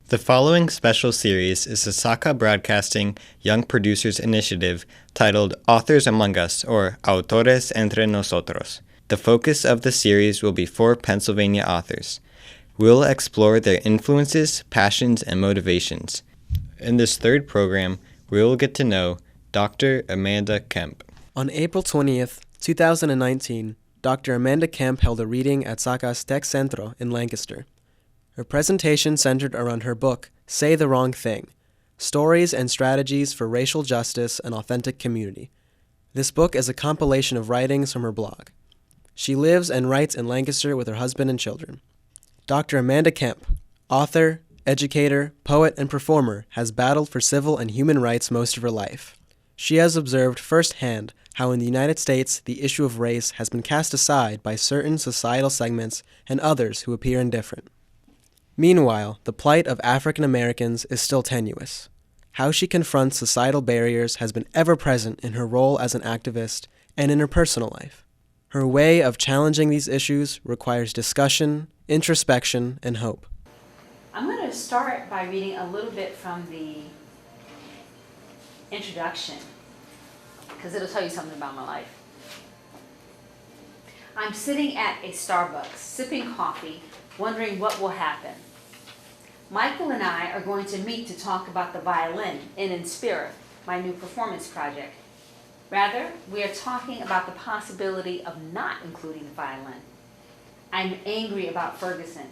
The following special series is a SACA Broadcasting Young Producers Initiative titled Authors Among Us, or Autores, Entre, Nosotros. The focus of the series will be 4 Pennsylvania authors. We'll explore their influences, passions, and motivations. In this third program, we will get to know Dr. Amanda Kemp. On April 20th, 2019, Dr. Amanda Kemp held a reading at SACA's Tech Centro in Lancaster. Her presentation centered around her book, Say the Wrong Thing: Stories and Strategies for Racial Justice and Authentic Community. This book is a compilation of writings from her blog. She lives and writes in Lancaster with her husband and children. Dr. Amanda Kemp, author, educator, poet, and performer, has battled for civil and human rights most of her life. She has observed firsthand how in the United States the issue of race has been cast aside by certain societal segments and others who appear indifferent. Meanwhile, the plight of African Americans is still tenuous. How she confronts societal barriers has been ever present in her role as an activist and in her personal life. Her way of challenging these issues requires discussion, introspection, and hope. I'm going to start by reading a little bit from the introduction, because it'll tell you something about my life. I'm sitting at a Starbucks, sipping coffee, wondering what will happen. Michael and I are going to meet to talk about the violin in Inspira, my new performance project. Rather, we are talking about the possibility of not including the violin. I'm angry about Ferguson.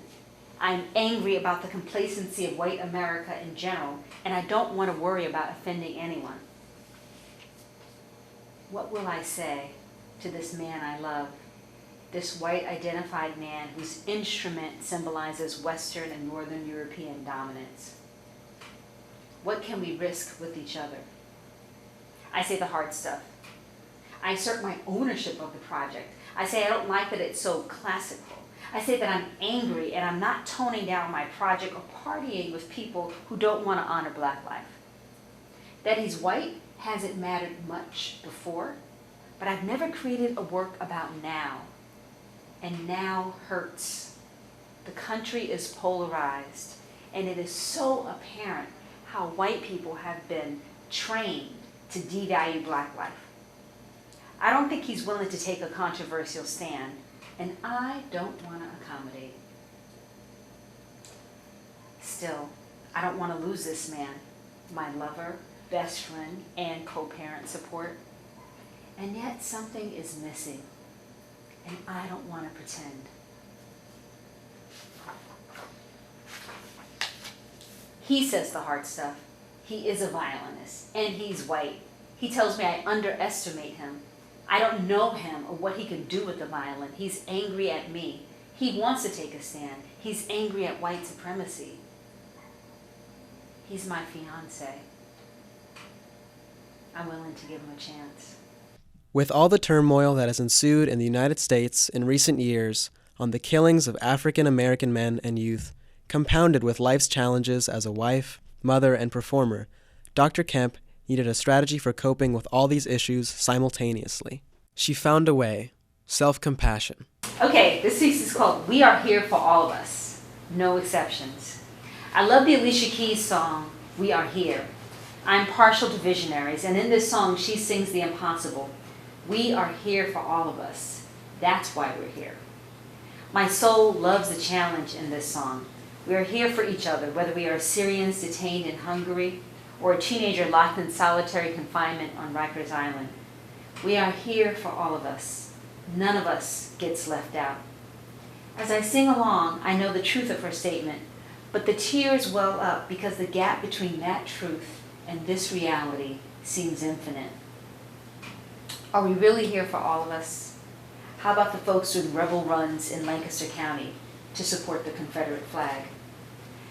I'm angry about the complacency of white America in general, and I don't want to worry about offending anyone. What will I say to this man I love? This white-identified man whose instrument symbolizes Western and Northern European dominance. What can we risk with each other? I say the hard stuff. I assert my ownership of the project. I say I don't like that it's so classical. I say that I'm angry and I'm not toning down my project or partying with people who don't want to honor Black life. That he's white hasn't mattered much before, but I've never created a work about now. And now hurts. The country is polarized, and it is so apparent how white people have been trained to devalue Black life. I don't think he's willing to take a controversial stand, and I don't want to accommodate. Still, I don't want to lose this man, my lover, best friend, and co-parent support. And yet something is missing. And I don't want to pretend. He says the hard stuff. He is a violinist, and he's white. He tells me I underestimate him. I don't know him or what he can do with the violin. He's angry at me. He wants to take a stand. He's angry at white supremacy. He's my fiancé. I'm willing to give him a chance. With all the turmoil that has ensued in the United States in recent years on the killings of African American men and youth, compounded with life's challenges as a wife, mother, and performer, Dr. Kemp needed a strategy for coping with all these issues simultaneously. She found a way: self-compassion. Okay, this piece is called We Are Here for All of Us, No Exceptions. I love the Alicia Keys song, We Are Here. I'm partial to visionaries, and in this song she sings the impossible. We are here for all of us. That's why we're here. My soul loves the challenge in this song. We are here for each other, whether we are Syrians detained in Hungary or a teenager locked in solitary confinement on Rikers Island. We are here for all of us. None of us gets left out. As I sing along, I know the truth of her statement, but the tears well up because the gap between that truth and this reality seems infinite. Are we really here for all of us? How about the folks doing rebel runs in Lancaster County to support the Confederate flag?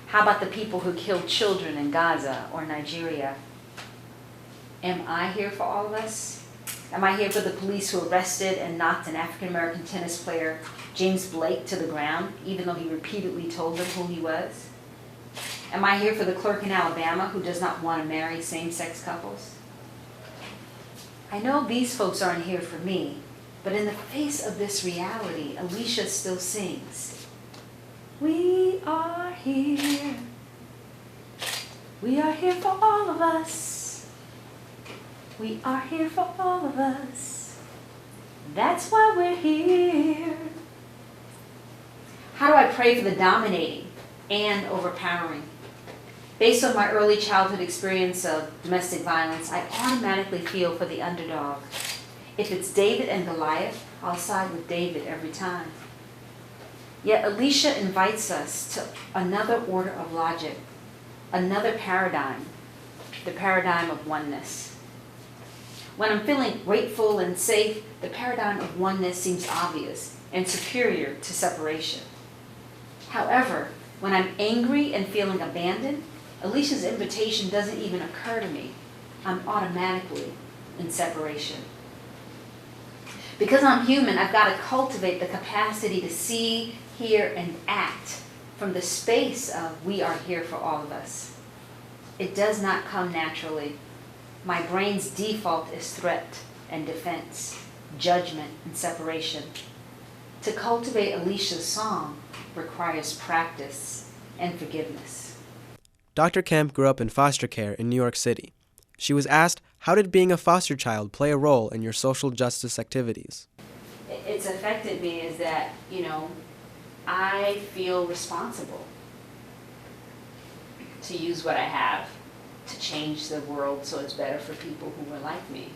How about the people who killed children in Gaza or Nigeria? Am I here for all of us? Am I here for the police who arrested and knocked an African-American tennis player, James Blake, to the ground, even though he repeatedly told them who he was? Am I here for the clerk in Alabama who does not want to marry same-sex couples? I know these folks aren't here for me, but in the face of this reality, Alicia still sings. We are here We are here for all of us. We are here for all of us. That's why we're here. How do I pray for the dominating and overpowering? Based on my early childhood experience of domestic violence, I automatically feel for the underdog. If it's David and Goliath, I'll side with David every time. Yet Alicia invites us to another order of logic, another paradigm, the paradigm of oneness. When I'm feeling grateful and safe, the paradigm of oneness seems obvious and superior to separation. However, when I'm angry and feeling abandoned, Alicia's invitation doesn't even occur to me. I'm automatically in separation. Because I'm human, I've got to cultivate the capacity to see, hear, and act from the space of we are here for all of us. It does not come naturally. My brain's default is threat and defense, judgment and separation. To cultivate Alicia's song requires practice and forgiveness. Dr. Kemp grew up in foster care in New York City. She was asked, how did being a foster child play a role in your social justice activities? It's affected me is that, I feel responsible to use what I have to change the world so it's better for people who are like me,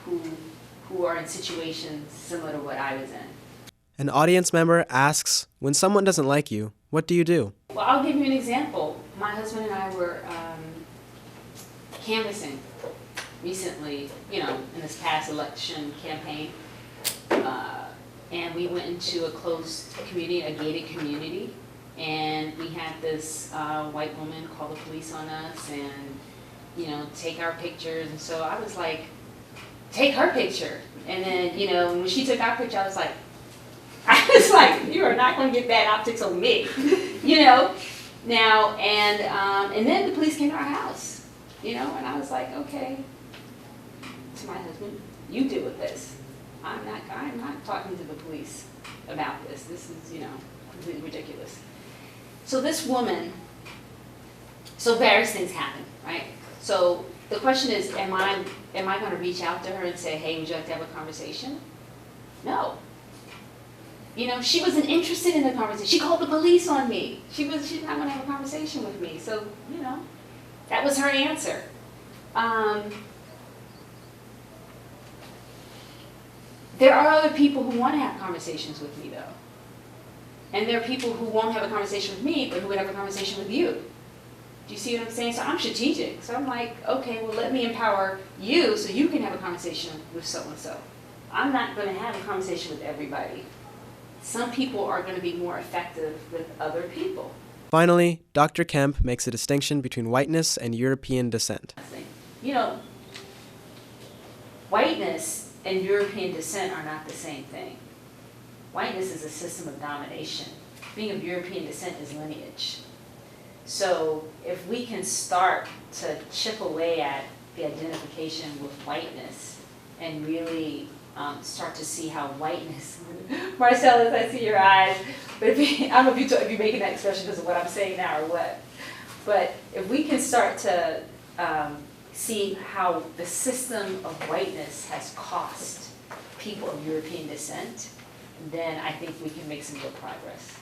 who are in situations similar to what I was in. An audience member asks, when someone doesn't like you, what do you do? Well, I'll give you an example. My husband and I were canvassing recently, in this past election campaign. And we went into a closed community, a gated community, and we had this white woman call the police on us and, take our pictures. And so I was like, take her picture. And then, when she took our picture, I was like, you are not going to get bad optics on me, Now, and then the police came to our house, and I was like, okay, to my husband, you deal with this. I'm not talking to the police about this. This is, completely ridiculous. So this woman, various things happen, right? So the question is, am I going to reach out to her and say, hey, would you like to have a conversation? No. She wasn't interested in the conversation. She called the police on me. She's not going to have a conversation with me. So, that was her answer. There are other people who want to have conversations with me, though. And there are people who won't have a conversation with me, but who would have a conversation with you. Do you see what I'm saying? So I'm strategic. So I'm like, okay, well, let me empower you so you can have a conversation with so-and-so. I'm not going to have a conversation with everybody. Some people are going to be more effective with other people. Finally, Dr. Kemp makes a distinction between whiteness and European descent. Whiteness and European descent are not the same thing. Whiteness is a system of domination. Being of European descent is lineage. So if we can start to chip away at the identification with whiteness and really start to see how whiteness, Marcellus, I see your eyes, but I don't know if you're making that expression because of what I'm saying now or what, but if we can start to see how the system of whiteness has cost people of European descent, then I think we can make some good progress.